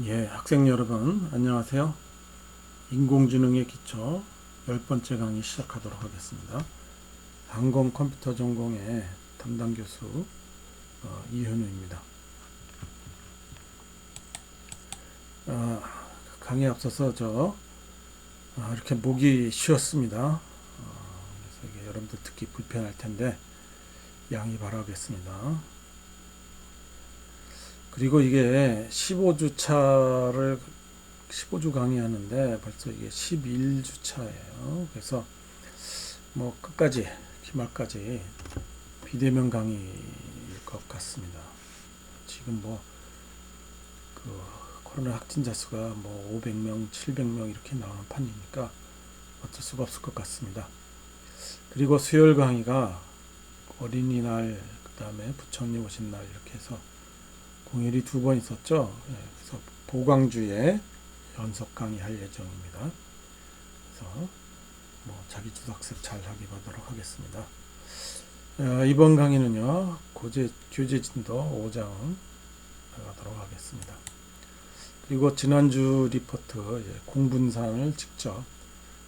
예, 학생 여러분, 안녕하세요. 인공지능의 기초 10번째 강의 시작하도록 하겠습니다. 항공컴퓨터 전공의 담당 교수 이현우입니다. 강의에 앞서서 이렇게 목이 쉬었습니다. 그래서 이게 여러분들 듣기 불편할 텐데 양해 바라겠습니다. 그리고 이게 15주 강의하는데 벌써 이게 11주차예요. 그래서 뭐 끝까지 기말까지 비대면 강의일 것 같습니다. 지금 그 코로나 확진자 수가 500명, 700명 이렇게 나오는 판이니까 어쩔 수가 없을 것 같습니다. 그리고 수요일 강의가 어린이날, 그 다음에 부처님 오신 날 이렇게 해서 공휴일이 2번 있었죠. 그래서 보광주에 연속 강의할 예정입니다. 그래서 자기 주석습 잘 하기 바라도록 하겠습니다. 이번 강의는요, 교재진도 5장 나가도록 하겠습니다. 그리고 지난주 리포트 공분산을 직접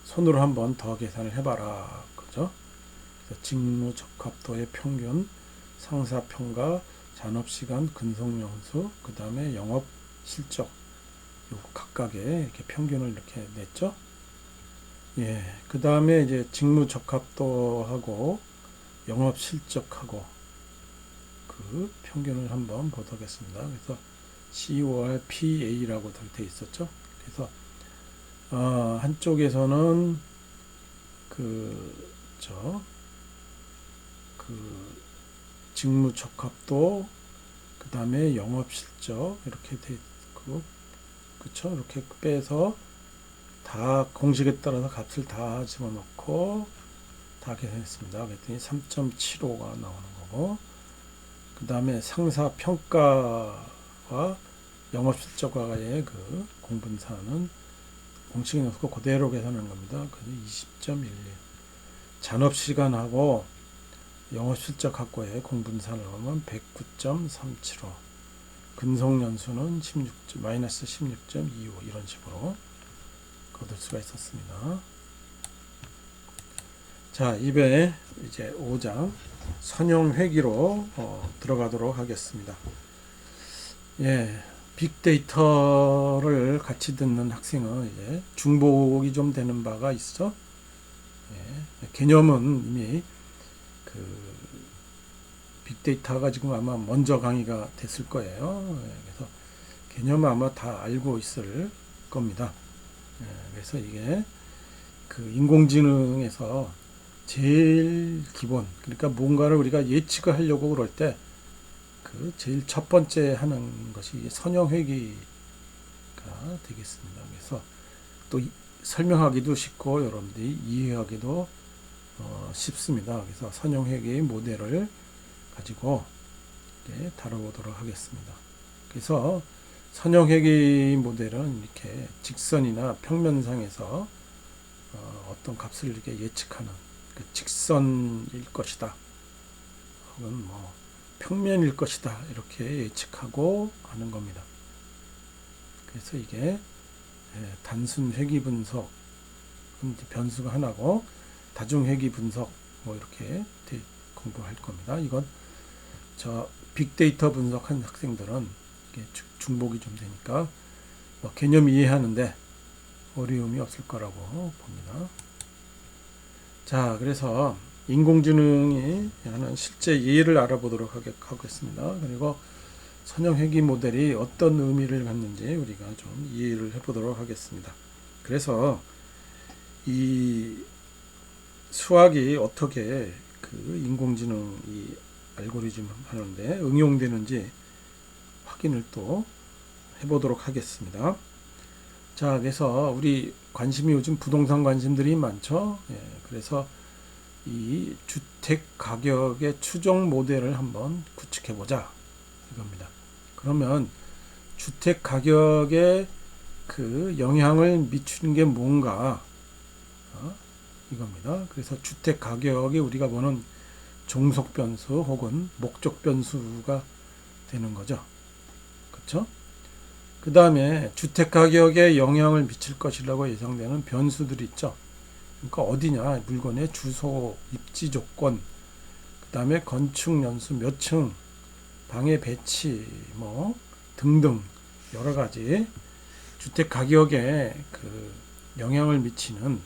손으로 한번 더 계산을 해봐라. 그죠? 그래서 직무 적합도의 평균, 상사평가, 잔업시간, 근속연수, 그 다음에 영업실적, 요 각각의 이렇게 평균을 이렇게 냈죠. 예, 그 다음에 이제 직무 적합도하고 영업실적하고 그 평균을 한번 보도록하겠습니다. 그래서 CORPA라고 되어 있었죠. 그래서 한쪽에서는 그, 그 직무 적합도, 그 다음에 영업실적 이렇게 돼 있고, 그쵸? 이렇게 빼서 다 공식에 따라서 값을 다 집어넣고 다 계산했습니다. 그랬더니 3.75가 나오는 거고, 그 다음에 상사 평가와 영업실적과의 그 공분사는 공식에 넣고 그대로 계산한 겁니다. 그래서 20.11. 잔업시간하고 영업실적 학과의 공분산을 하면 109.375, 근속연수는 마이너스 16.25 이런 식으로 거둘 수가 있었습니다. 자, 이번에 이제 5장 선형회기로 들어가도록 하겠습니다. 예, 빅데이터를 같이 듣는 학생은 이제 중복이 좀 되는 바가 있어. 예, 개념은 이미 그 빅데이터가 지금 아마 먼저 강의가 됐을 거예요. 그래서 개념은 아마 다 알고 있을 겁니다. 그래서 이게 그 인공지능에서 제일 기본, 그러니까 뭔가를 우리가 예측을 하려고 그럴 때 그 제일 첫 번째 하는 것이 선형회귀가 되겠습니다. 그래서 또 설명하기도 쉽고 여러분들이 이해하기도 쉽습니다. 그래서 선형회귀 모델을 가지고 다뤄보도록 하겠습니다. 그래서 선형회귀 모델은 이렇게 직선이나 평면상에서 어떤 값을 이렇게 예측하는 그 직선일 것이다, 혹은 평면일 것이다 이렇게 예측하고 하는 겁니다. 그래서 이게 단순 회귀 분석 변수가 하나고 다중 회귀 분석 이렇게 공부할 겁니다. 이건 빅데이터 분석한 학생들은 이게 중복이 좀 되니까 개념 이해하는데 어려움이 없을 거라고 봅니다. 자, 그래서 인공지능이 하는 실제 예를 알아보도록 하겠습니다. 그리고 선형회귀 모델이 어떤 의미를 갖는지 우리가 좀 이해를 해보도록 하겠습니다. 그래서 이 수학이 어떻게 그 인공지능 이 알고리즘 하는데 응용되는지 확인을 또 해보도록 하겠습니다. 자, 그래서 우리 관심이 요즘 부동산 관심들이 많죠. 예, 그래서 이 주택 가격의 추정 모델을 한번 구축해 보자 이겁니다. 그러면 주택 가격에 그 영향을 미치는 게 뭔가 이겁니다. 그래서 주택 가격이 우리가 보는 종속 변수 혹은 목적 변수가 되는 거죠. 그렇죠? 그 다음에 주택 가격에 영향을 미칠 것이라고 예상되는 변수들이 있죠. 그러니까 어디냐, 물건의 주소, 입지 조건, 그 다음에 건축 연수 몇 층, 방의 배치, 뭐 등등 여러 가지 주택 가격에 그 영향을 미치는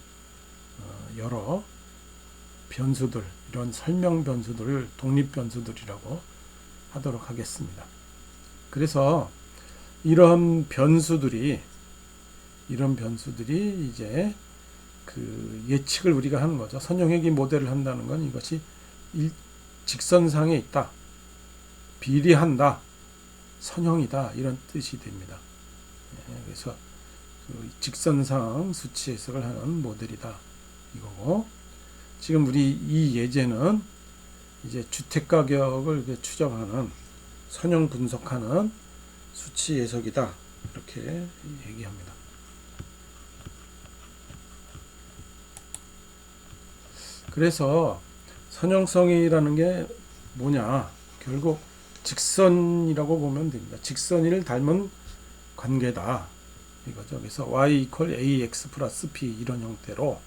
여러 변수들, 이런 설명 변수들을 독립 변수들이라고 하도록 하겠습니다. 그래서 이런 변수들이 이제 그 예측을 우리가 하는 거죠. 선형회귀 모델을 한다는 건 이것이 직선상에 있다, 비례한다, 선형이다, 이런 뜻이 됩니다. 그래서 그 직선상 수치 해석을 하는 모델이다 이거고, 지금 우리 이 예제는 이제 주택 가격을 추정하는, 선형 분석하는 수치 해석이다, 이렇게 얘기합니다. 그래서 선형성이라는 게 뭐냐, 결국 직선이라고 보면 됩니다. 직선을 닮은 관계다 이거죠. 그래서 y equal ax 플러스 b 이런 형태로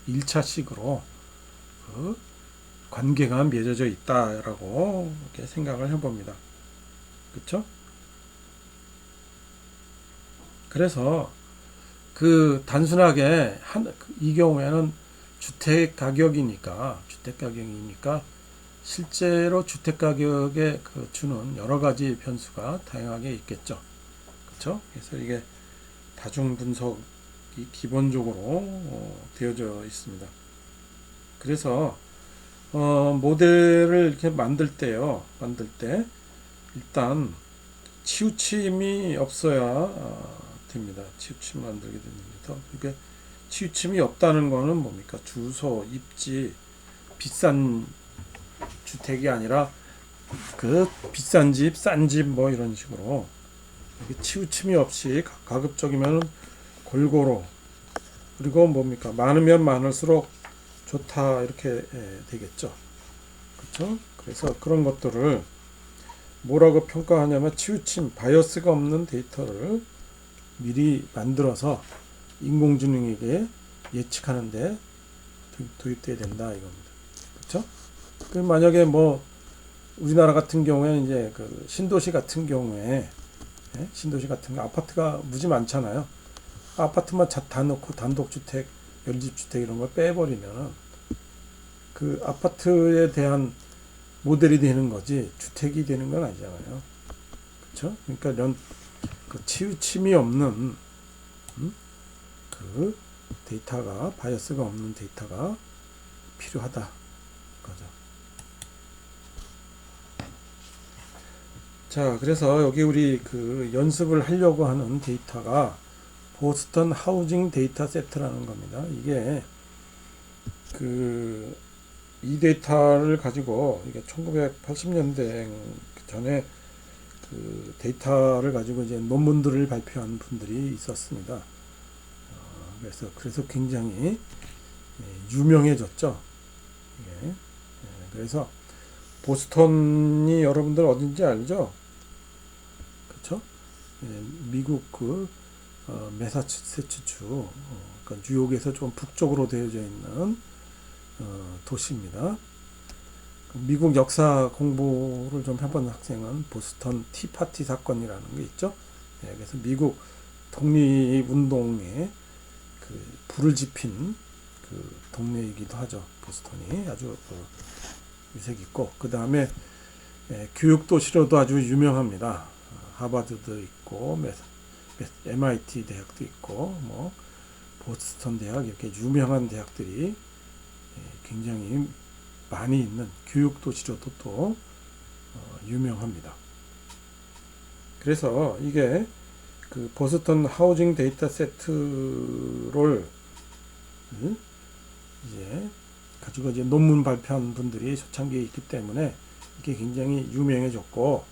1차식으로 그 관계가 맺어져 있다라고 이렇게 생각을 해봅니다. 그렇죠? 그래서 그 단순하게 이 경우에는 주택 가격이니까 실제로 주택 가격에 그 주는 여러 가지 변수가 다양하게 있겠죠. 그렇죠? 그래서 이게 다중 분석이 기본적으로 되어져 있습니다. 그래서 모델을 이렇게 만들 때 일단 치우침이 없어야 됩니다. 치우침 만들게 됩니다. 이게 치우침이 없다는 거는 뭡니까? 주소, 입지, 비싼 주택이 아니라 그 비싼 집, 싼 집 뭐 이런 식으로 치우침이 없이 가급적이면 골고루, 그리고 뭡니까? 많으면 많을수록 좋다, 이렇게 되겠죠. 그렇죠? 그래서 그런 것들을 뭐라고 평가하냐면 치우침, 바이어스가 없는 데이터를 미리 만들어서 인공지능에게 예측하는데 도입돼야 된다 이겁니다. 그렇죠? 그 만약에 뭐 우리나라 같은 경우에는 이제 그 신도시 같은 경우에 아파트가 무지 많잖아요. 아파트만 다 놓고 단독주택, 연립주택 이런 걸 빼버리면은 그 아파트에 대한 모델이 되는 거지 주택이 되는 건 아니잖아요. 그렇죠? 그러니까 이런 그 치우침이 없는 그 데이터가, 바이어스가 없는 데이터가 필요하다 거죠. 자, 그래서 여기 우리 그 연습을 하려고 하는 데이터가 보스턴 하우징 데이터 세트라는 겁니다. 이게 그 이 데이터를 가지고 이게 1980년대 전에 그 데이터를 가지고 이제 논문들을 발표한 분들이 있었습니다. 그래서 굉장히 유명해졌죠. 예. 그래서 보스턴이 여러분들 어딘지 알죠? 그렇죠? 미국 그 매사추세츠주, 그러니까 뉴욕에서 좀 북쪽으로 되어져 있는 도시입니다. 미국 역사 공부를 좀 해본 학생은 보스턴 티파티 사건이라는 게 있죠. 그래서 미국 독립운동에 그 불을 지핀 그 동네이기도 하죠. 보스턴이 아주 유색 있고, 그 다음에 교육 도시로도 아주 유명합니다. 하버드도 있고, MIT 대학도 있고, 뭐 보스턴 대학, 이렇게 유명한 대학들이 굉장히 많이 있는 교육 도시로도 또 유명합니다. 그래서 이게 그 보스턴 하우징 데이터 세트를 이제 가지고 이제 논문 발표한 분들이 초창기에 있기 때문에 이게 굉장히 유명해졌고,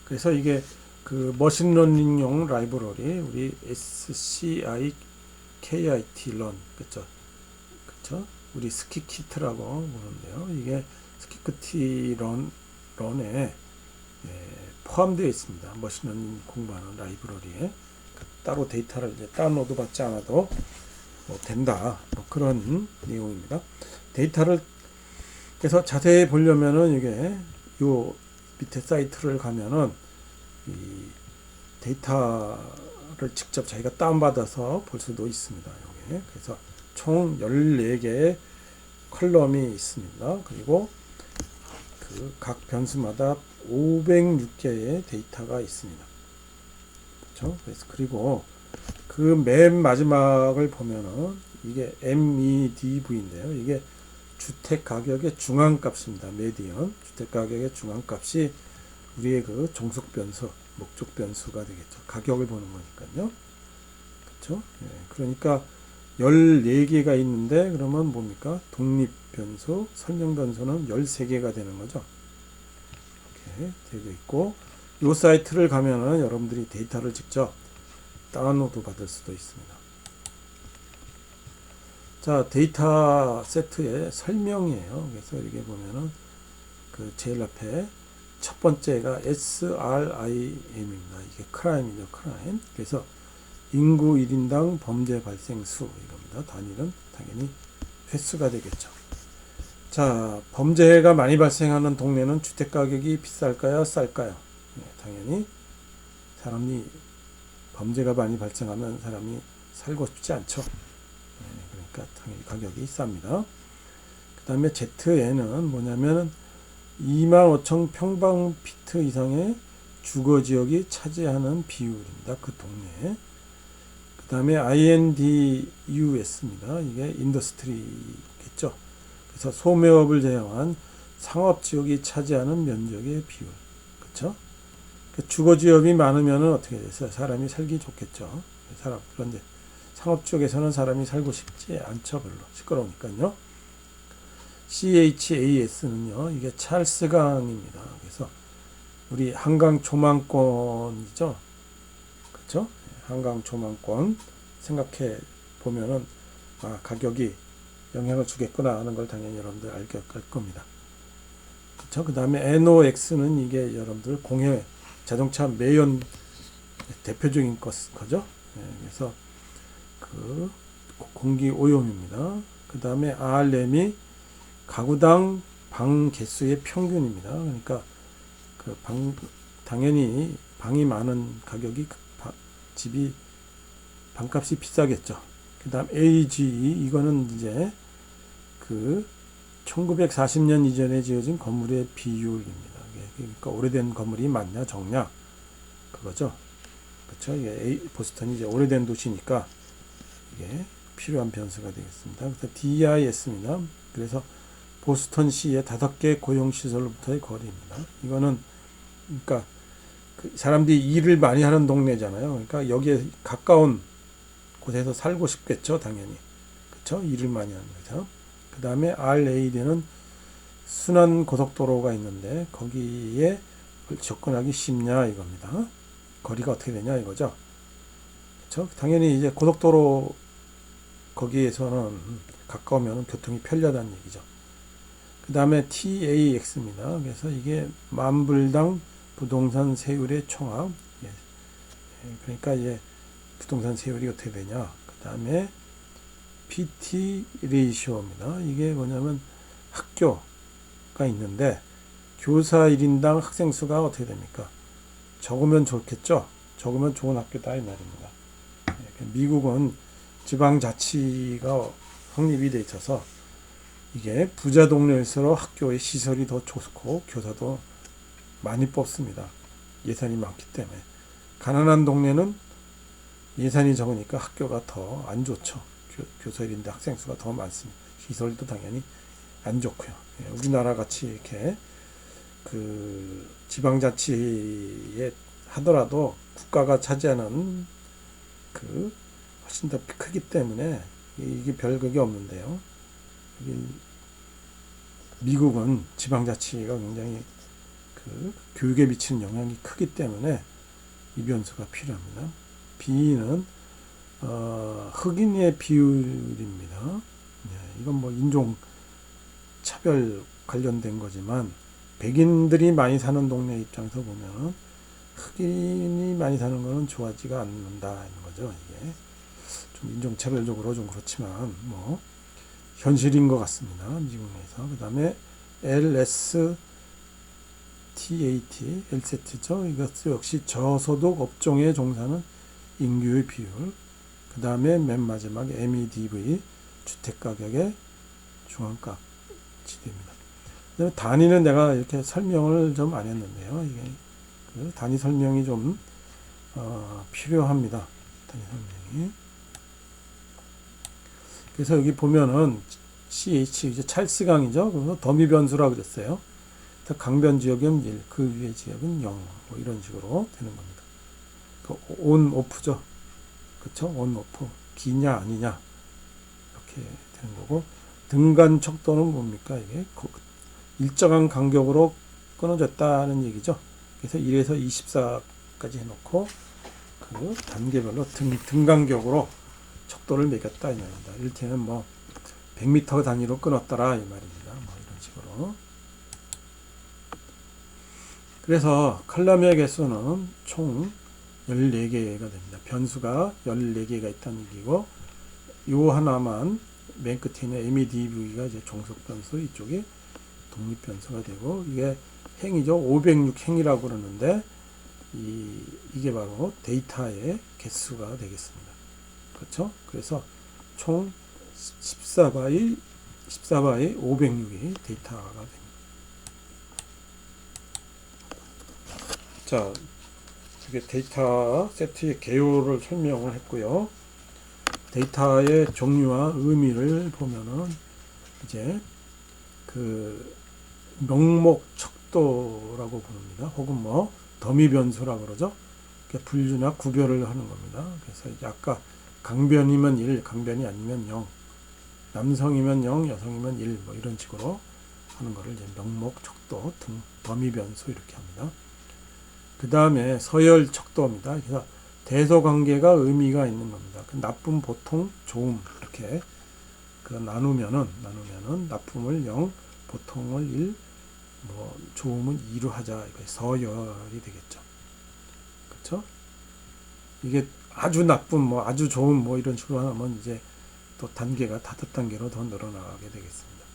그래서 이게 그 머신러닝용 라이브러리, 우리 SCI-KIT 런, 그쵸? 우리 스키키트라고 부르는데요. 이게 스키키트 런에 포함되어 있습니다. 머신러닝 공부하는 라이브러리에 따로 데이터를 이제 다운로드 받지 않아도 뭐 된다. 뭐 그런 내용입니다. 데이터를 그래서 자세히 보려면은 이게 요 밑에 사이트를 가면은 이 데이터를 직접 자기가 다운받아서 볼 수도 있습니다. 여기. 그래서 총 14개의 컬럼이 있습니다. 그리고 그 각 변수마다 506개의 데이터가 있습니다. 그렇죠? 그래서 그리고 그 맨 마지막을 보면은 이게 MEDV인데요. 이게 주택 가격의 중앙값입니다. 메디언 주택 가격의 중앙값이 우리의 그 종속 변수, 목적 변수가 되겠죠. 가격을 보는 거니까요. 그렇죠? 예, 그러니까 14개가 있는데 그러면 뭡니까? 독립 변수, 설명 변수는 13개가 되는 거죠. 이렇게 되어 있고 이 사이트를 가면은 여러분들이 데이터를 직접 다운로드 받을 수도 있습니다. 자, 데이터 세트의 설명이에요. 그래서 이렇게 보면은 그 제일 앞에 첫 번째가 SRIM입니다. 이게 크라임이죠, 크라임. 그래서 인구 1인당 범죄 발생 수 이겁니다. 단위는 당연히 횟수가 되겠죠. 자, 범죄가 많이 발생하는 동네는 주택 가격이 비쌀까요, 쌀까요? 네, 당연히 사람이 범죄가 많이 발생하면 사람이 살고 싶지 않죠. 네, 그러니까 당연히 가격이 쌉니다. 그 다음에 ZN은 뭐냐면 25,000 평방피트 이상의 주거지역이 차지하는 비율입니다. 그 동네에. 그 다음에 INDUS입니다. 이게 인더스트리겠죠. 그래서 소매업을 제외한 상업지역이 차지하는 면적의 비율. 그렇죠? 주거지역이 많으면 어떻게 돼서 사람이 살기 좋겠죠. 그런데 상업지역에서는 사람이 살고 싶지 않죠. 별로. 시끄러우니까요. CHAS는요. 이게 찰스강입니다. 그래서 우리 한강 조망권이죠. 그렇죠? 한강 조망권 생각해 보면은 가격이 영향을 주겠구나 하는 걸 당연히 여러분들 알게 할 겁니다. 그렇죠? 그 다음에 NOx는 이게 여러분들 공해 자동차 매연 대표적인 거죠. 그래서 그 공기 오염입니다. 그 다음에 RM이 가구당 방 개수의 평균입니다. 그러니까 그 당연히 방이 많은 가격이 집이 방값이 비싸겠죠. 그 다음 AGE 이거는 이제 그 1940년 이전에 지어진 건물의 비율입니다. 그러니까 오래된 건물이 많냐 적냐 그거죠. 그렇죠. 이게 보스턴이 이제 오래된 도시니까 이게 필요한 변수가 되겠습니다. 그래서 DIS입니다. 그래서 보스턴시의 5개 고용시설로부터의 거리입니다. 이거는 그러니까 그 사람들이 일을 많이 하는 동네잖아요. 그러니까 여기에 가까운 곳에서 살고 싶겠죠, 당연히. 그렇죠? 일을 많이 하는 거죠. 그 다음에 RAD는 순환 고속도로가 있는데 거기에 접근하기 쉽냐 이겁니다. 거리가 어떻게 되냐 이거죠. 그렇죠? 당연히 이제 고속도로 거기에서는 가까우면 교통이 편리하다는 얘기죠. 그 다음에 TAX입니다. 그래서 이게 만불당 부동산 세율의 총합. 그러니까 이제 부동산 세율이 어떻게 되냐. 그 다음에 PT 레이쇼입니다. 이게 뭐냐면 학교가 있는데 교사 1인당 학생 수가 어떻게 됩니까? 적으면 좋겠죠. 적으면 좋은 학교다 이 말입니다. 미국은 지방자치가 확립이 돼 있어서 이게 부자 동네일수록 학교의 시설이 더 좋고 교사도 많이 뽑습니다. 예산이 많기 때문에. 가난한 동네는 예산이 적으니까 학교가 더 안 좋죠. 교사일인데 학생 수가 더 많습니다. 시설도 당연히 안 좋고요. 우리나라 같이 이렇게 그 지방자치에 하더라도 국가가 차지하는 그 훨씬 더 크기 때문에 이게 별 그게 없는데요. 미국은 지방자치가 굉장히 그 교육에 미치는 영향이 크기 때문에 이 변수가 필요합니다. B는 흑인의 비율입니다. 이건 뭐 인종 차별 관련된 거지만 백인들이 많이 사는 동네 입장에서 보면 흑인이 많이 사는 거는 좋아하지가 않는다는 거죠. 이게 좀 인종차별적으로 좀 그렇지만 뭐 현실인 것 같습니다. 미국 내에서. 그 다음에 LSTAT, LST죠. 이것 역시 저소득 업종에 종사하는 인구의 비율. 그 다음에 맨 마지막에 MEDV, 주택가격의 중앙값지대입니다. 단위는 내가 이렇게 설명을 좀 안 했는데요. 이게 그 단위 설명이 좀 필요합니다. 단위 설명이. 그래서 여기 보면은 CH 이제 찰스강이죠. 그래서 더미 변수라 그랬어요. 강변 지역은 1, 그 위의 지역은 0, 뭐 이런 식으로 되는 겁니다. 그 온 오프죠. 그렇죠? 온 오프 기냐 아니냐 이렇게 되는 거고, 등간 척도는 뭡니까? 이게 일정한 간격으로 끊어졌다는 얘기죠. 그래서 1에서 24까지 해놓고 그 단계별로 등간격으로 척도를 매겼다 이 말입니다. 이를테면 뭐 100m 단위로 끊었더라 이 말입니다. 뭐 이런 식으로. 그래서 칼럼의 개수는 총 14개가 됩니다. 변수가 14개가 있다는 얘기고, 요 하나만 맨 끝에 있는 MEDV가 이제 종속 변수, 이쪽이 독립 변수가 되고, 이게 행이죠. 506 행이라고 그러는데 이게 바로 데이터의 개수가 되겠습니다. 그렇죠? 그래서 총 14바이 506이 데이터가 됩니다. 자, 이게 데이터 세트의 개요를 설명을 했고요. 데이터의 종류와 의미를 보면은 이제 그 명목 척도라고 부릅니다. 혹은 뭐 더미 변수라고 그러죠. 분류나 구별을 하는 겁니다. 그래서 이제 아까 강변이면 1, 강변이 아니면 0, 남성이면 0, 여성이면 1, 뭐 이런 식으로 하는 거를 이제 명목 척도 등 더미 변수 이렇게 합니다. 그 다음에 서열 척도입니다. 그래서 대소 관계가 의미가 있는 겁니다. 그 나쁨, 보통, 좋음 이렇게 그 나누면은 나쁨을 0, 보통을 1, 뭐 좋음은 2로 하자. 이거 서열이 되겠죠. 그렇죠? 이게 아주 나쁨, 뭐 아주 좋음, 뭐 이런 식으로 하면 이제 또 단계가 5단계로 더 늘어나게 되겠습니다.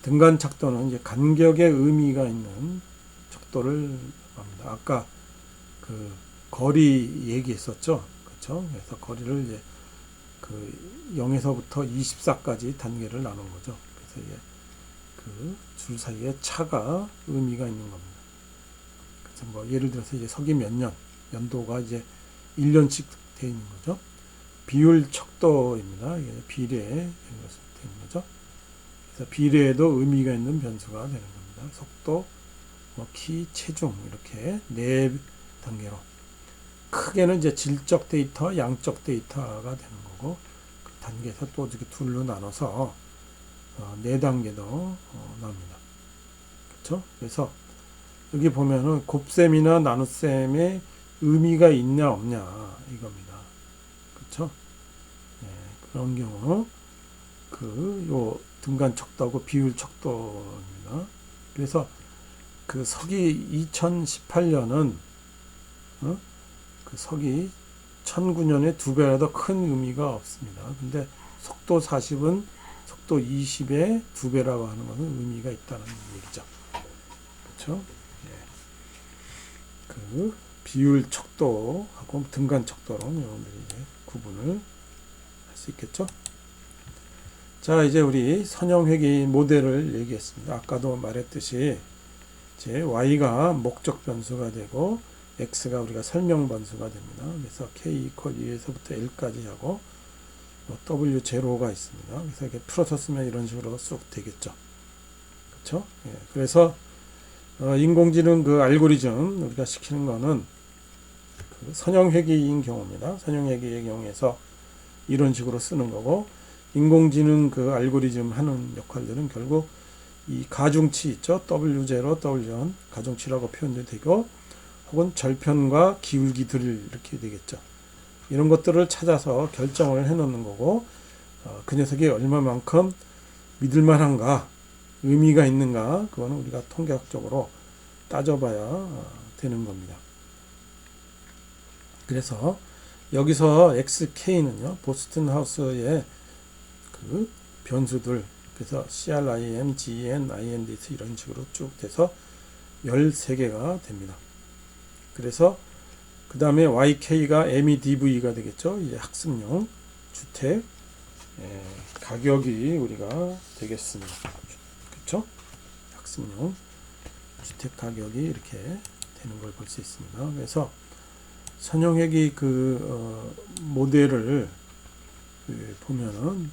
등간 척도는 이제 간격의 의미가 있는 척도를 합니다. 아까 그 거리 얘기했었죠. 그렇죠? 그래서 거리를 이제 그 0에서부터 24까지 단계를 나눈 거죠. 그래서 이게 그 줄 사이에 차가 의미가 있는 겁니다. 그래서 뭐 예를 들어서 이제 서기 몇 년, 연도가 이제 1년씩 되어 있는 거죠. 비율 척도입니다. 이게 비례 이런 것으로 되어 있는 거죠. 그래서 비례에도 의미가 있는 변수가 되는 겁니다. 속도, 뭐 키, 체중 이렇게 4단계로. 크게는 이제 질적 데이터, 양적 데이터가 되는 거고, 그 단계에서 또 이렇게 둘로 나눠서 4단계도 나옵니다. 그렇죠? 그래서 여기 보면은 곱셈이나 나눗셈의 의미가 있냐 없냐 이겁니다. 그렇죠? 네, 그런 경우 요 등간 척도하고 비율 척도입니다. 그래서 그 서기 2018년은 그 서기 1009년의 2배라도 큰 의미가 없습니다. 근데 속도 40은 속도 20의 2배라고 하는 것은 의미가 있다는 얘기죠. 그렇죠? 예. 그 비율 척도하고 등간 척도로 여러분들이 이제 구분을 할 수 있겠죠? 자, 이제 우리 선형회계인 모델을 얘기했습니다. 아까도 말했듯이 이제 y가 목적 변수가 되고 x가 우리가 설명 변수가 됩니다. 그래서 k = 2에서부터 l까지 하고 w 제로가 있습니다. 그래서 이렇게 풀어서 쓰면 이런 식으로 쑥 되겠죠. 그렇죠? 예, 그래서 인공지능 그 알고리즘 우리가 시키는 거는 그 선형회계인 경우입니다. 선형회계의 경우에서 이런 식으로 쓰는 거고, 인공지능 그 알고리즘 하는 역할들은 결국 이 가중치 있죠. W0, W1 가중치라고 표현도 되고, 혹은 절편과 기울기들 이렇게 되겠죠. 이런 것들을 찾아서 결정을 해 놓는 거고, 그 녀석이 얼마만큼 믿을만한가 의미가 있는가? 그거는 우리가 통계학적으로 따져봐야 되는 겁니다. 그래서 여기서 XK는요, 보스턴 하우스의 그 변수들, 그래서 CRIM, GEN, INDS 이런 식으로 쭉 돼서 13개가 됩니다. 그래서 그 다음에 YK가 MEDV가 되겠죠. 이제 학습용 주택 가격이 우리가 되겠습니다. 그렇죠? 학습용 주택 가격이 이렇게 되는 걸 볼 수 있습니다. 그래서 선용회기 모델을 보면은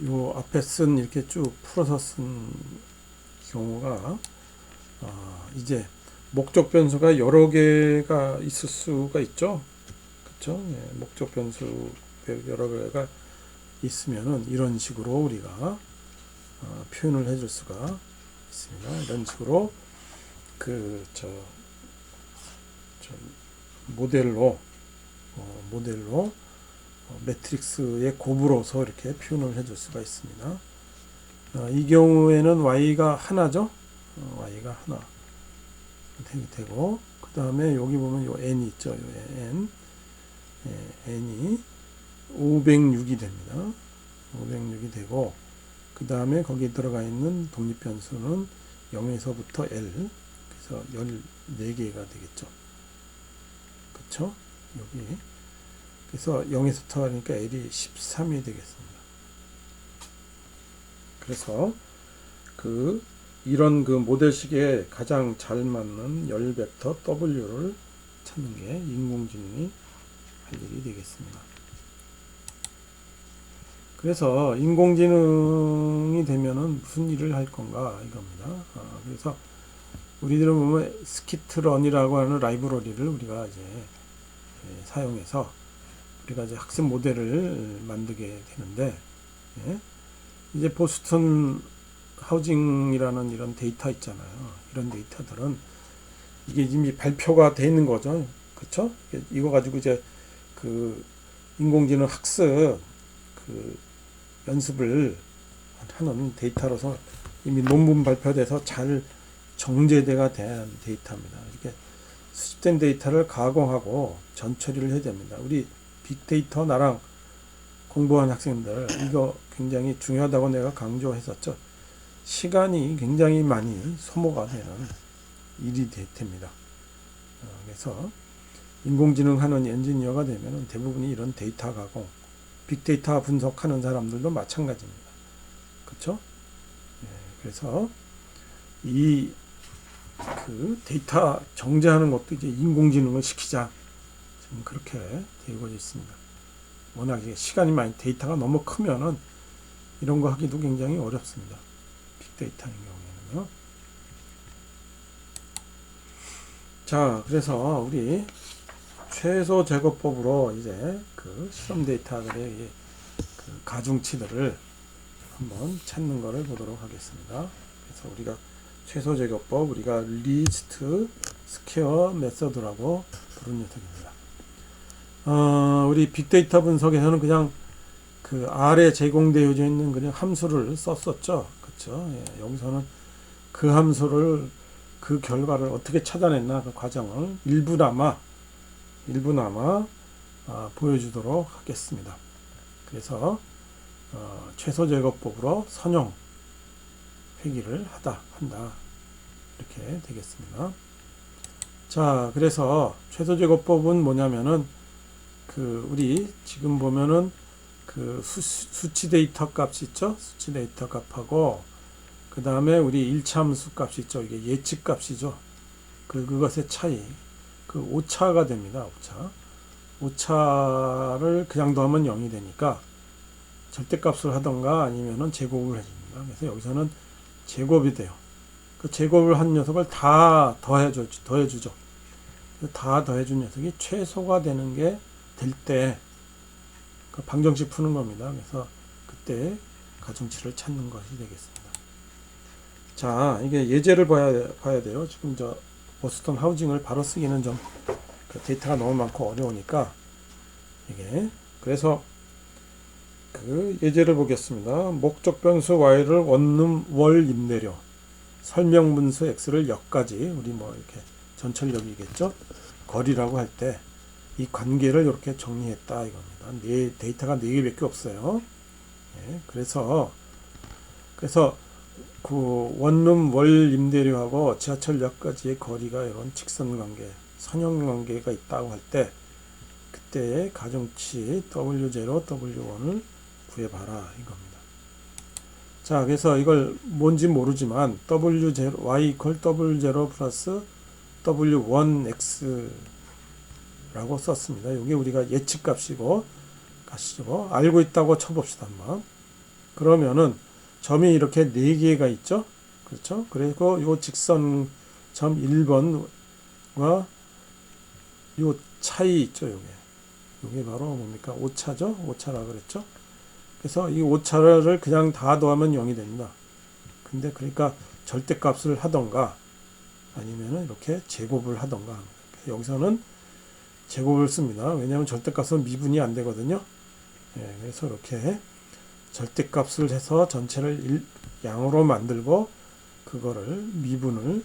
요 앞에 쓴 이렇게 쭉 풀어서 쓴 경우가 이제 목적 변수가 여러 개가 있을 수가 있죠. 그렇죠? 목적 변수 여러 개가 있으면은 이런 식으로 우리가 표현을 해줄 수가 있습니다. 이런 식으로 모델로 매트릭스의 곱으로서 이렇게 표현을 해줄 수가 있습니다. 이 경우에는 y가 하나죠. y가 하나 되고, 그 다음에 여기 보면 요 n이 있죠. 요 n이 506이 됩니다. 506이 되고, 그 다음에 거기에 들어가 있는 독립변수는 0에서부터 L, 그래서 14개가 되겠죠. 그쵸? 여기. 그래서 0에서부터 하니까 L이 13이 되겠습니다. 그래서 이런 모델식에 가장 잘 맞는 열 벡터 W를 찾는 게 인공지능이 할 일이 되겠습니다. 그래서 인공지능이 되면은 무슨 일을 할 건가 이겁니다. 그래서 우리들은 보면 스키트런이라고 하는 라이브러리를 우리가 이제 사용해서 우리가 이제 학습 모델을 만들게 되는데, 이제 보스턴 하우징이라는 이런 데이터 있잖아요. 이런 데이터들은 이게 이미 발표가 돼 있는 거죠. 그렇죠? 이거 가지고 이제 인공지능 학습 연습을 하는 데이터로서 이미 논문 발표돼서 잘 정제돼가 된 데이터입니다. 이렇게 수집된 데이터를 가공하고 전처리를 해야 됩니다. 우리 빅데이터 나랑 공부한 학생들 이거 굉장히 중요하다고 내가 강조했었죠. 시간이 굉장히 많이 소모가 되는 일이 됩니다. 그래서 인공지능 하는 엔지니어가 되면 대부분이 이런 데이터 가공, 빅데이터 분석하는 사람들도 마찬가지입니다. 그렇죠? 그래서 이 데이터 정제하는 것도 이제 인공지능을 시키자, 지금 그렇게 되고 있습니다. 워낙 시간이 많이 데이터가 너무 크면은 이런 거 하기도 굉장히 어렵습니다. 빅데이터인 경우에는요. 자, 그래서 우리 최소 제거법으로 이제 실험 데이터들의 가중치들을 한번 찾는 것을 보도록 하겠습니다. 그래서 우리가 최소 제거법, 우리가 리스트 스퀘어 메서드라고 부르는 녀석입니다. 우리 빅데이터 분석에서는 그냥 R에 제공되어 있는 그냥 함수를 썼었죠. 그렇죠? 여기서는 그 함수를, 그 결과를 어떻게 찾아냈나 그 과정을 일부나마 보여주도록 하겠습니다. 그래서 최소 제거법으로 선형 회기를 한다 이렇게 되겠습니다. 자, 그래서 최소 제거법은 뭐냐면은 우리 지금 보면은 수치 데이터 값이 있죠. 수치 데이터 값하고 그 다음에 우리 일차함수 값이 있죠. 이게 예측 값이죠. 그것의 차이, 오차가 됩니다. 오차를 그냥 더하면 0이 되니까 절대값을 하던가 아니면은 제곱을 해줍니다. 그래서 여기서는 제곱이 돼요. 그 제곱을 한 녀석을 다 더해주죠. 다 더해준 녀석이 최소가 되는 게 될 때 방정식 푸는 겁니다. 그래서 그때 가중치를 찾는 것이 되겠습니다. 자, 이게 예제를 봐야 돼요. 지금 보스턴 하우징을 바로 쓰기는 좀 데이터가 너무 많고 어려우니까 이게, 그래서 그 예제를 보겠습니다. 목적 변수 y를 원룸 월 임대료, 설명 분수 x를 역까지, 우리 뭐 이렇게 전철역이겠죠. 거리라고 할 때 이 관계를 이렇게 정리했다 이겁니다. 데이터가 4개밖에 없어요. 예, 그래서 그 원룸 월 임대료하고 지하철역까지의 거리가 이런 직선 관계, 선형 관계가 있다고 할 때 그때의 가중치 W0, W1을 구해봐라 이겁니다. 자, 그래서 이걸 뭔지 모르지만 W0, Y equal W0 플러스 W1X 라고 썼습니다. 이게 우리가 예측값이고 가시죠. 알고 있다고 쳐봅시다 한번. 그러면은 점이 이렇게 4개가 있죠. 그렇죠. 그리고 요 직선 점 1번과 요 차이 있죠. 요게 바로 뭡니까? 오차죠. 오차라 그랬죠. 그래서 이 오차를 그냥 다 더하면 0이 됩니다. 근데 그러니까 절대값을 하던가 아니면은 이렇게 제곱을 하던가. 여기서는 제곱을 씁니다. 왜냐하면 절대값은 미분이 안 되거든요. 예, 그래서 이렇게 절대값을 해서 전체를 양으로 만들고 그거를 미분을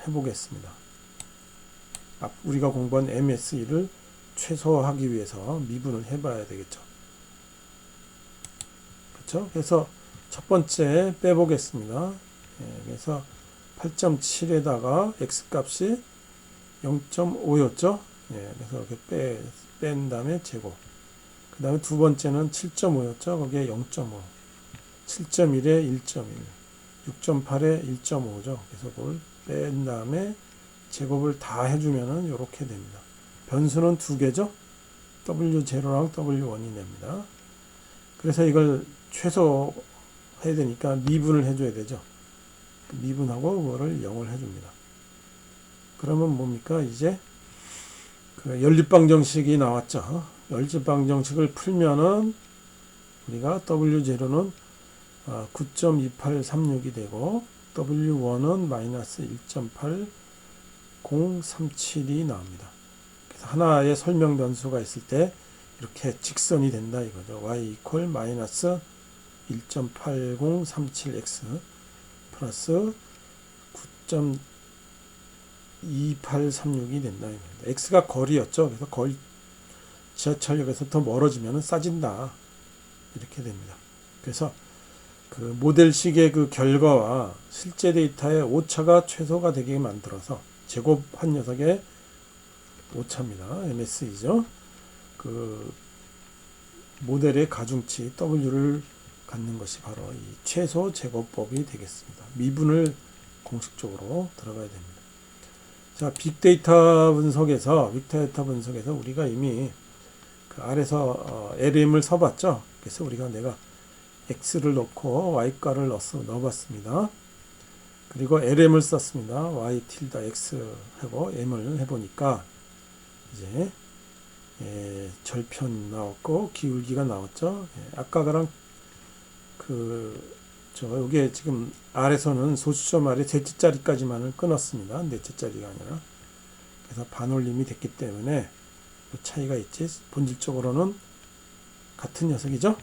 해보겠습니다. 우리가 공부한 MSE를 최소화하기 위해서 미분을 해봐야 되겠죠. 그렇죠? 그래서 첫 번째 빼보겠습니다. 예, 그래서 8.7에다가 x값이 0.5였죠. 예, 그래서 이렇게 뺀 다음에 제곱. 그 다음에 두 번째는 7.5였죠. 거기에 0.5. 7.1에 1.1. 6.8에 1.5죠. 그래서 그걸 뺀 다음에 제곱을 다 해주면은 이렇게 됩니다. 변수는 두 개죠. W0랑 W1이 됩니다. 그래서 이걸 최소 해야 되니까 미분을 해줘야 되죠. 미분하고 그거를 0을 해줍니다. 그러면 뭡니까? 이제 그 연립방정식이 나왔죠. 연립방정식을 풀면은 우리가 W0는 9.2836이 되고 W1은 마이너스 1.8037이 나옵니다. 그래서 하나의 설명 변수가 있을 때 이렇게 직선이 된다 이거죠. y equal 마이너스 1.8037x 플러스 9.2836이 된다 이겁니다. x가 거리였죠. 그래서 거리 지하철역에서 더 멀어지면 싸진다 이렇게 됩니다. 그래서 그 모델식의 그 결과와 실제 데이터의 오차가 최소가 되게 만들어서 제곱한 녀석의 오차입니다. MSE죠. 그 모델의 가중치 W를 갖는 것이 바로 이 최소 제곱법이 되겠습니다. 미분을 공식적으로 들어가야 됩니다. 자, 빅데이터 분석에서 우리가 이미 그 아래서 LM을 써봤죠. 그래서 우리가 내가 X를 넣고 Y가를 넣어봤습니다. 그리고 LM을 썼습니다. Y tilde X 하고 M을 해보니까 이제 절편 나왔고 기울기가 나왔죠. 아까랑 요게 지금 R에서는 소수점 아래 셋째 자리까지만을 끊었습니다. 넷째 자리가 아니라. 그래서 반올림이 됐기 때문에 차이가 있지. 본질적으로는 같은 녀석이죠.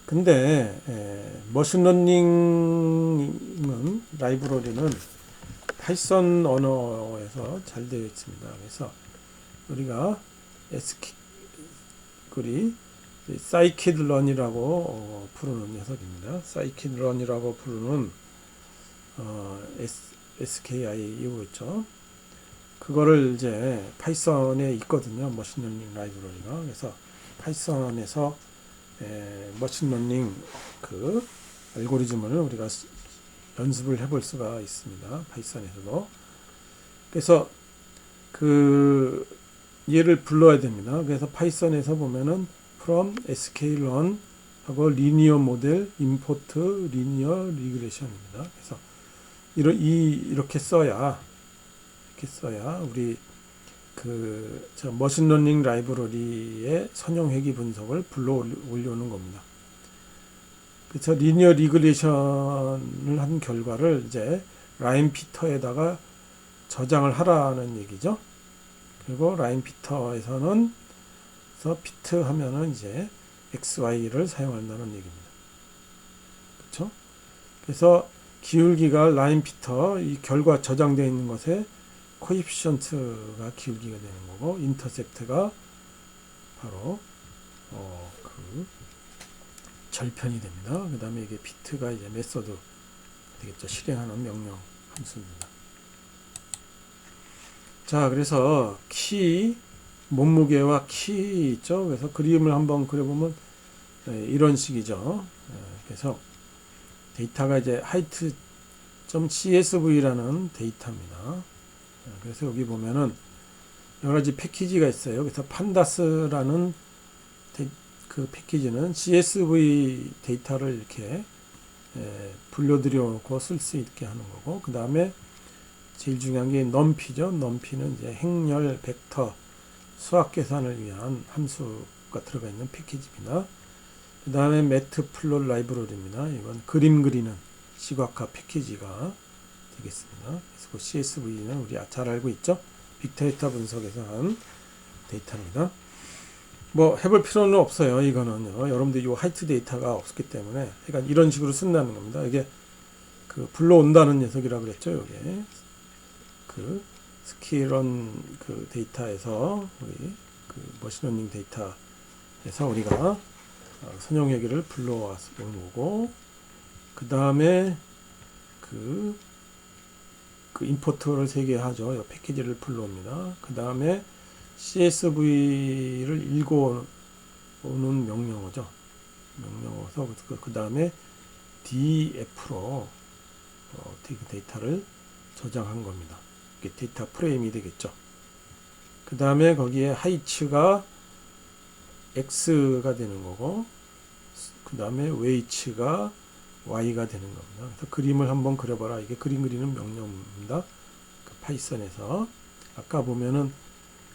근데 머신러닝은 라이브러리는 파이썬 언어에서 잘 되어 있습니다. 그래서 우리가 SQL이 scikit-learn이라고 부르는 녀석입니다. scikit-learn이라고 부르는 SKI 있죠. 그거를 이제 파이썬에 있거든요. 머신러닝 라이브러리가. 그래서 파이썬에서 머신러닝 그 알고리즘을 우리가 연습을 해볼 수가 있습니다. 파이썬에서도. 그래서 그 얘를 불러야 됩니다. 그래서 파이썬에서 보면은 from sklearn 하고 linear model import linear regression입니다. 그래서 이렇게 써야 우리 머신러닝 라이브러리의 선형 회귀 분석을 불러 올려오는 겁니다. 그래서 리니어 리그레이션을 한 결과를 이제 라인 피터에다가 저장을 하라는 얘기죠. 그리고 라인 피터에서는 그래서 피트 하면은 이제 XY를 사용한다는 얘기입니다. 그렇죠? 그래서 기울기가 라인 피터, 이 결과 저장되어 있는 것에 코에피션트가 기울기가 되는 거고, 인터셉트가 바로 그 절편이 됩니다. 그 다음에 이게 피트가 이제 메소드 되겠죠. 실행하는 명령 함수입니다. 자, 그래서 키, 몸무게와 키 있죠. 그래서 그림을 한번 그려보면 이런 식이죠. 그래서 데이터가 이제 height.csv라는 데이터입니다. 그래서 여기 보면은 여러 가지 패키지가 있어요. 그래서 판다스라는 그 패키지는 CSV 데이터를 이렇게 불러들여 놓고 쓸 수 있게 하는 거고, 그 다음에 제일 중요한 게 numpy죠. numpy는 이제 행렬, 벡터, 수학 계산을 위한 함수가 들어가 있는 패키지입니다. 그 다음에 매트플롯 라이브러리입니다. 이건 그림 그리는 시각화 패키지가 되겠습니다. 그래서 그 CSV는 우리 잘 알고 있죠. 빅데이터 분석에서 한 데이터입니다. 뭐 해볼 필요는 없어요. 이거는요. 여러분들 이 하이트 데이터가 없었기 때문에 그러니까 이런 식으로 쓴다는 겁니다. 이게 그 불러온다는 녀석이라고 그랬죠. 이게 그 스킬런 그 데이터에서 우리 그 머신러닝 데이터에서 우리가 선형 얘기를 불러온 거고, 그 다음에 그 임포트를 3개 하죠. 이 패키지를 불러옵니다. 그 다음에 CSV를 읽어오는 명령어죠. 명령어서 그 다음에 DF로 데이터를 저장한 겁니다. 이게 데이터 프레임이 되겠죠. 그 다음에 거기에 하이츠가 X가 되는 거고, 그 다음에 웨이츠가 Y가 되는 겁니다. 그래서 그림을 한번 그려봐라. 이게 그림 그리는 명령입니다. 그 파이썬에서 아까 보면은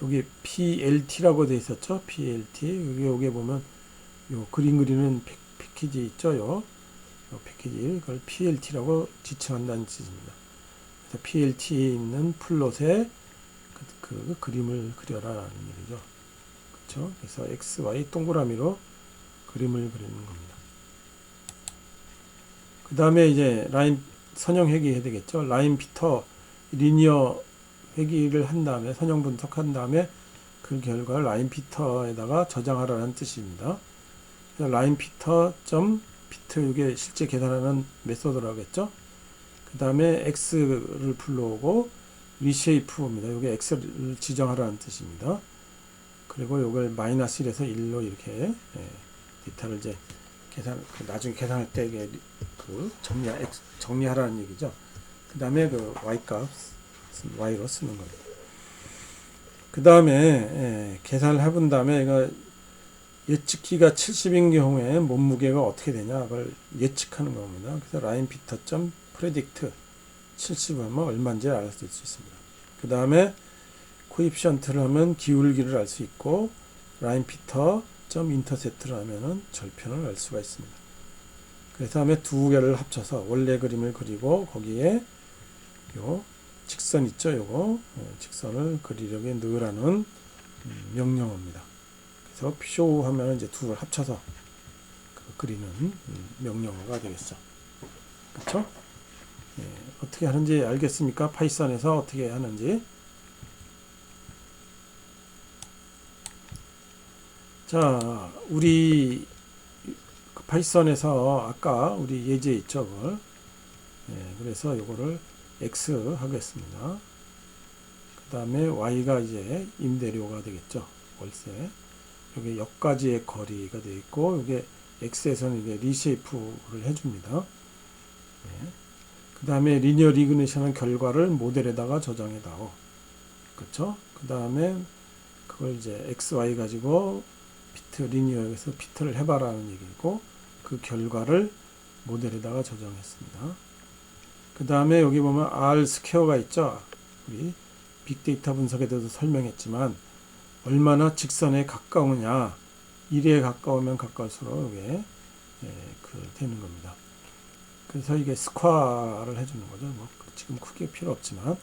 여기 PLT라고 되어 있었죠. PLT 여기 보면 요 그림 그리는 패키지 있죠. 요 패키지 그걸 PLT라고 지칭한다는 뜻입니다. 그래서 PLT에 있는 플롯에 그 그림을 그려라라는 얘기죠. 그렇죠? 그래서 X, Y 동그라미로 그림을 그리는 겁니다. 그 다음에 이제 라인 선형 회귀해야 되겠죠. 라인 피터 리니어 회귀를 한 다음에 선형 분석한 다음에 그 결과를 라인 피터에다가 저장하라는 뜻입니다. 라인 피터 점 피트 이게 실제 계산하는 메소드라고 했죠. 그 다음에 x를 불러오고 리쉐이프입니다. 이게 x를 지정하라는 뜻입니다. 그리고 이걸 마이너스 1에서 1로 이렇게 데이터를 이제 나중에 계산할 때 이게 정리하라는 얘기죠. 그 다음에 그 y 값 y로 쓰는 겁니다. 그 다음에 계산을 해본 다음에 이거 예측키가 70인 경우에 몸무게가 어떻게 되냐 그걸 예측하는 겁니다. 그래서 라인 피터 점 프레딕트 70 하면 얼마인지 알아볼 수 있습니다. 그 다음에 코에피션트를 하면 기울기를 알 수 있고, 라인 피터 점 인터셉트를 하면은 절편을 알 수가 있습니다. 그래서 다음에 두 개를 합쳐서 원래 그림을 그리고 거기에 요 직선 있죠. 요거 직선을 그리려고 넣으라는 명령어입니다. 그래서 show 하면 이제 둘을 합쳐서 그리는 명령어가 되겠죠. 그렇죠? 어떻게 하는지 알겠습니까? 파이썬에서 어떻게 하는지. 자, 우리 파이썬에서 아까 우리 예제 있죠, 그걸. 그래서 요거를 x 하겠습니다. 그 다음에 y가 이제 임대료가 되겠죠, 월세. 여기 역까지의 거리가 되어 있고, 이게 x에서는 이게 리쉐이프를 해줍니다. 그 다음에 리니어 리그레이션은 결과를 모델에다가 저장해 다오. 그쵸? 그 다음에 그걸 이제 x, y 가지고 피트 리니어에서 피트를 해봐라는 얘기고, 그 결과를 모델에다가 저장했습니다. 그 다음에 여기 보면 R 스퀘어가 있죠. 우리 빅데이터 분석에 대해서 설명했지만 얼마나 직선에 가까우냐, 1에 가까우면 가까울수록 이게 되는 겁니다. 그래서 이게 스쿼어를 해주는 거죠. 뭐 지금 크게 필요 없지만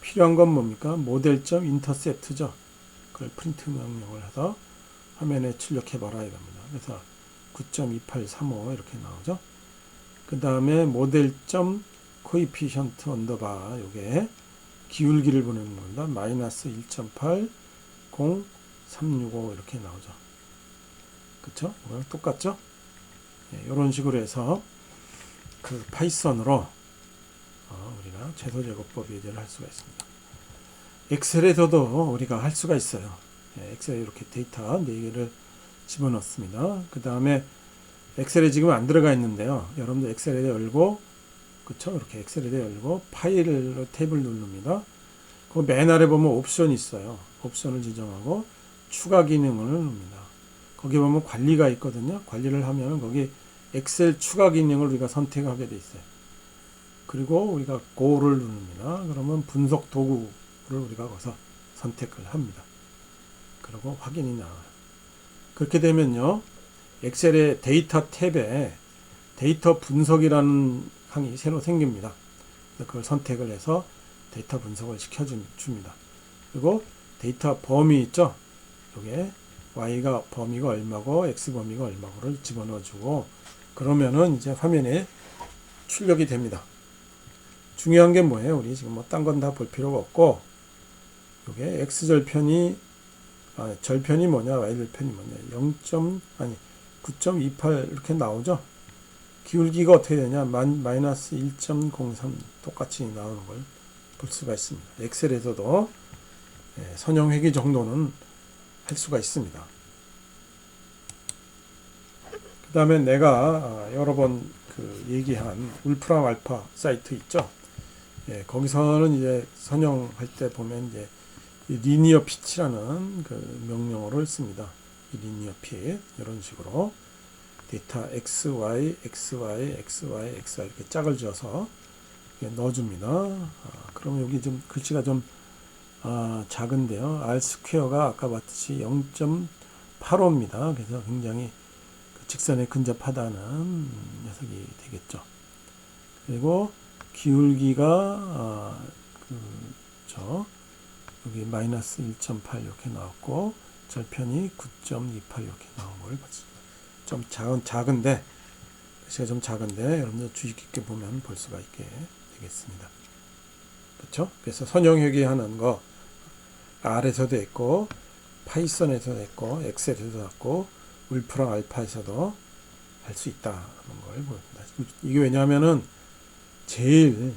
필요한 건 뭡니까? 모델점 인터셉트죠. 그걸 프린트 명령을 해서 화면에 출력해 봐라 이겁니다. 그래서 9.2835 이렇게 나오죠. 그 다음에 모델점 코이피션트 언더바 요게 기울기를 보내는 겁니다. 마이너스 1.8 0365 이렇게 나오죠. 그쵸? 이거랑 똑같죠? 이런 식으로 해서 그 파이썬으로 우리가 최소 제곱법 예제를 할 수가 있습니다. 엑셀에서도 우리가 할 수가 있어요. 엑셀에 이렇게 데이터 4개를 집어넣습니다. 그 다음에 엑셀에 지금 안 들어가 있는데요. 여러분들 엑셀에 열고, 그쵸? 이렇게 엑셀에 열고, 파일로 탭을 누릅니다. 그 맨 아래 보면 옵션이 있어요. 옵션을 지정하고, 추가 기능을 누릅니다. 거기 보면 관리가 있거든요. 관리를 하면 거기 엑셀 추가 기능을 우리가 선택하게 돼 있어요. 그리고 우리가 Go를 누릅니다. 그러면 분석 도구를 우리가 거기서 선택을 합니다. 그리고 확인이 나와요. 그렇게 되면요. 엑셀의 데이터 탭에 데이터 분석이라는 항이 새로 생깁니다. 그걸 선택을 해서 데이터 분석을 시켜줍니다. 그리고 데이터 범위 있죠? 여기에 Y가 범위가 얼마고 X 범위가 얼마고를 집어넣어주고 그러면은 이제 화면에 출력이 됩니다. 중요한 게 뭐예요? 우리 지금 뭐 딴 건 다 볼 필요가 없고 이게 X절편이 절편이 뭐냐 Y절편이 뭐냐 9.28 이렇게 나오죠. 기울기가 어떻게 되냐 마이너스 1.03 똑같이 나오는 걸 볼 수가 있습니다. 엑셀에서도 선형 회귀 정도는 할 수가 있습니다. 그 다음에 내가 여러 번 얘기한 울프람 알파 사이트 있죠. 거기서는 이제 선형할 때 보면 이제 리니어 핏이라는 그 명령어를 씁니다. 이 리니어 핏 이런 식으로 데이터 XY, XY, XY, XY 이렇게 짝을 지어서 넣어줍니다. 그러면 여기 좀 글씨가 좀 작은데요. R 스퀘어가 아까 봤듯이 0.85입니다. 그래서 굉장히 직선에 근접하다는 녀석이 되겠죠. 그리고 기울기가 여기 마이너스 1.8 이렇게 나왔고 절편이 9.28 이렇게 나온 걸 봤습니다. 좀 작은데 글씨가 좀 작은데 여러분들 주의 깊게 보면 볼 수가 있게 되겠습니다. 그렇죠? 그래서 선형 회귀하는 거 R에서도 했고 파이썬에서도 했고 엑셀에서도 했고 울프랑 알파에서도 할 수 있다는 걸 보입니다. 이게 왜냐하면은 제일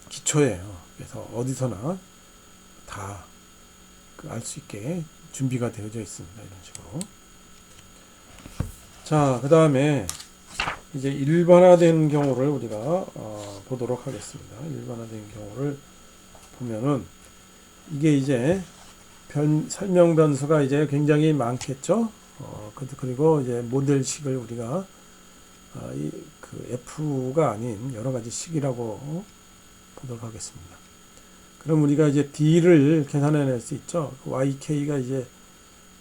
기초예요. 그래서 어디서나 다 알 수 있게 준비가 되어져 있습니다. 이런 식으로. 자, 그 다음에 이제 일반화된 경우를 우리가 보도록 하겠습니다. 일반화된 경우를 보면은 이게 이제 설명 변수가 이제 굉장히 많겠죠. 그리고 이제 모델식을 우리가 F가 아닌 여러 가지 식이라고 보도록 하겠습니다. 그럼 우리가 이제 D를 계산해낼 수 있죠. YK가 이제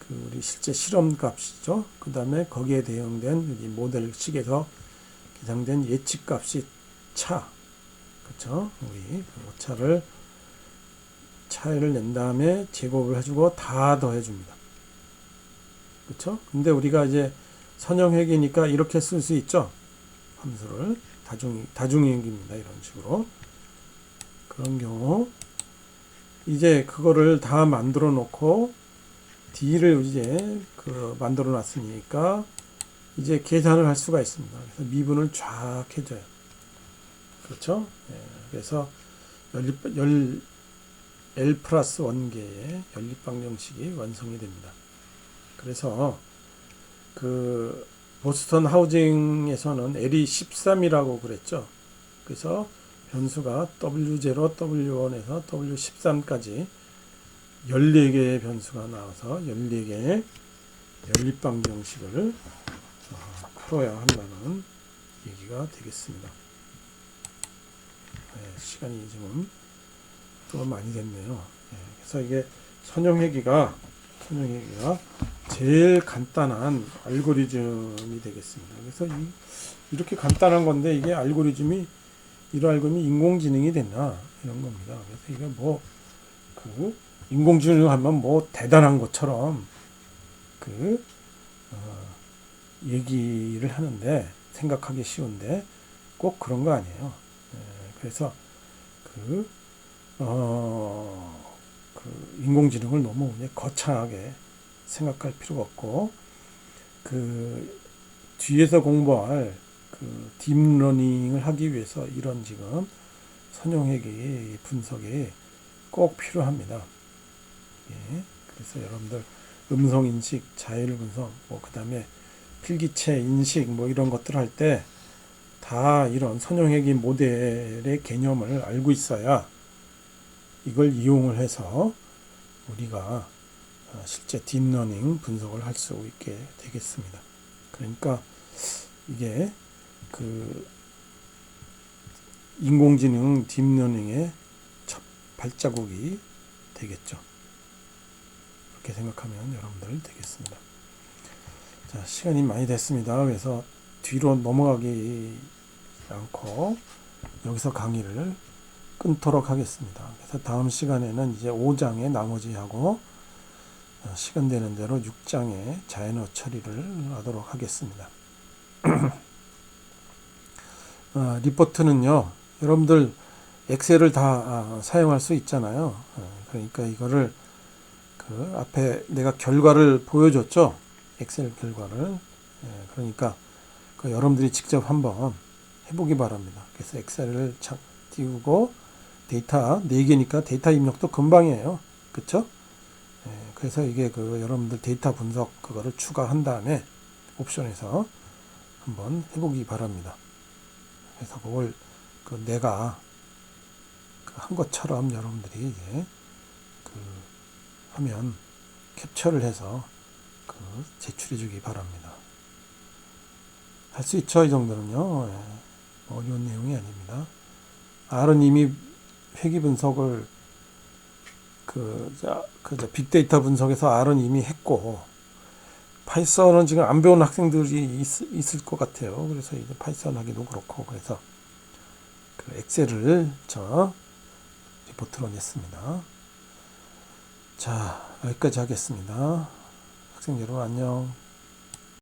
우리 실제 실험 값이죠. 그 다음에 거기에 대응된 이 모델식에서 계산된 예측 값이 차. 그쵸? 우리 차이를 낸 다음에 제곱을 해주고 다 더해줍니다. 그쵸? 근데 우리가 이제 선형회귀니까 이렇게 쓸 수 있죠. 함수를 다중행기입니다. 이런 식으로. 그런 경우 이제 그거를 다 만들어 놓고 D를 이제 만들어 놨으니까 이제 계산을 할 수가 있습니다. 그래서 미분을 쫙 해줘요. 그렇죠? 그래서 L 플러스 1개의 연립방정식이 완성이 됩니다. 그래서 보스턴 하우징에서는 L이 13이라고 그랬죠. 그래서 변수가 W0, W1에서 W13까지 14개의 변수가 나와서 14개의 연립방정식을 풀어야 한다는 얘기가 되겠습니다. 시간이 지금 또 많이 됐네요. 그래서 이게 선형회귀가 제일 간단한 알고리즘이 되겠습니다. 그래서 이렇게 간단한 건데 이게 이 알고리즘이 인공지능이 됐나 이런 겁니다. 그래서 이게 인공지능 하면 대단한 것처럼 그 얘기를 하는데 생각하기 쉬운데 꼭 그런 거 아니에요. 그래서 그, 그 인공지능을 너무 거창하게 생각할 필요가 없고 그 뒤에서 공부할 그 딥러닝을 하기 위해서 이런 지금 선형회계 분석이 꼭 필요합니다. 예, 그래서 여러분들 음성 인식, 자율 분석, 뭐 그다음에 필기체 인식 뭐 이런 것들 할 때 다 이런 선형회계 모델의 개념을 알고 있어야 이걸 이용을 해서 우리가 실제 딥러닝 분석을 할 수 있게 되겠습니다. 그러니까 이게 그 인공지능 딥러닝의 첫 발자국이 되겠죠. 그렇게 생각하면 여러분들 되겠습니다. 자, 시간이 많이 됐습니다. 그래서 뒤로 넘어가기 않고 여기서 강의를 끊도록 하겠습니다. 그래서 다음 시간에는 이제 5장의 나머지 하고 시간 되는 대로 6장의 자연어 처리를 하도록 하겠습니다. 리포트는요, 여러분들 엑셀을 다 사용할 수 있잖아요. 그러니까 이거를 그 앞에 내가 결과를 보여줬죠. 엑셀 결과를. 그러니까 그 여러분들이 직접 한번 해보기 바랍니다. 그래서 엑셀을 띄우고 데이터 4개니까 데이터 입력도 금방이에요. 그쵸? 그래서 이게 그 여러분들 데이터 분석 그거를 추가한 다음에 옵션에서 한번 해보기 바랍니다. 그래서 그걸 그 내가 한 것처럼 여러분들이 이제 그 하면 캡처를 해서 그 제출해 주기 바랍니다. 할 수 있죠, 이 정도는요. 어려운 내용이 아닙니다. R은 이미 회귀 분석을 빅데이터 분석에서 R은 이미 했고, 파이썬은 지금 안 배운 학생들이 있을 것 같아요. 그래서 이제 파이썬 하기도 그렇고, 그래서 그 엑셀을 저 리포트로 냈습니다. 자, 여기까지 하겠습니다. 학생 여러분 안녕.